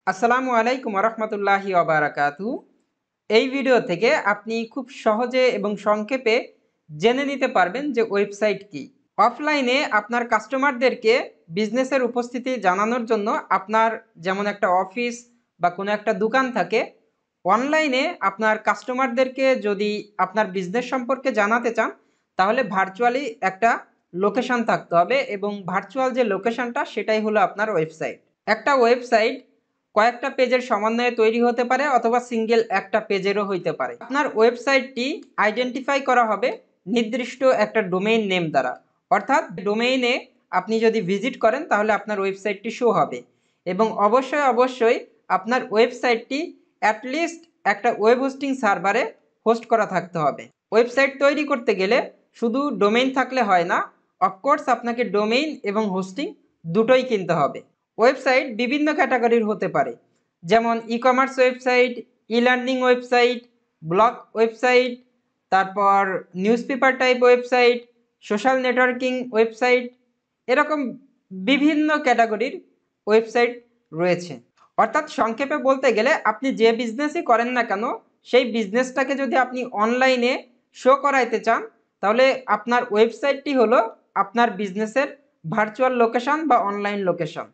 আসসালামু আলাইকুম রহমতুল্লাহি ওবারাকাতু। এই ভিডিও থেকে আপনি খুব সহজে এবং সংক্ষেপে জেনে নিতে পারবেন যে ওয়েবসাইট কি। অফলাইনে আপনার কাস্টমারদেরকে বিজনেসের উপস্থিতি জানানোর জন্য আপনার যেমন একটা অফিস বা কোনো একটা দোকান থাকে, অনলাইনে আপনার কাস্টমারদেরকে যদি আপনার বিজনেস সম্পর্কে জানাতে চান তাহলে ভার্চুয়ালি একটা লোকেশন থাকতে হবে এবং ভার্চুয়াল যে লোকেশনটা সেটাই হলো আপনার ওয়েবসাইট। একটা ওয়েবসাইট কয়েকটা পেজের সমন্বয়ে তৈরি হতে পারে অথবা সিঙ্গেল একটা পেজেরও হইতে পারে। আপনার ওয়েবসাইটটি আইডেন্টিফাই করা হবে নির্দিষ্ট একটা ডোমেইন নেম দ্বারা, অর্থাৎ ডোমেইনে আপনি যদি ভিজিট করেন তাহলে আপনার ওয়েবসাইটটি শো হবে এবং অবশ্যই আপনার ওয়েবসাইটটি অ্যাটলিস্ট একটা ওয়েব হোস্টিং সার্ভারে হোস্ট করা থাকতে হবে। ওয়েবসাইট তৈরি করতে গেলে শুধু ডোমেইন থাকলে হয় না, অফকোর্স আপনাকে ডোমেইন এবং হোস্টিং দুটোই কিনতে হবে। ওয়েবসাইট বিভিন্ন ক্যাটাগরির হতে পারে, যেমন e commerce website, e learning website, blog website, তারপর newspaper type website, social networking website, এরকম বিভিন্ন ক্যাটাগরির ওয়েবসাইট রয়েছে। অর্থাৎ সংক্ষেপে বলতে গেলে আপনি যে বিজনেসই করেন না কেন, সেই বিজনেসটাকে যদি আপনি অনলাইনে শো করাইতে চান তাহলে আপনার ওয়েবসাইটটি হলো আপনার বিজনেসের ভার্চুয়াল লোকেশন বা অনলাইন লোকেশন।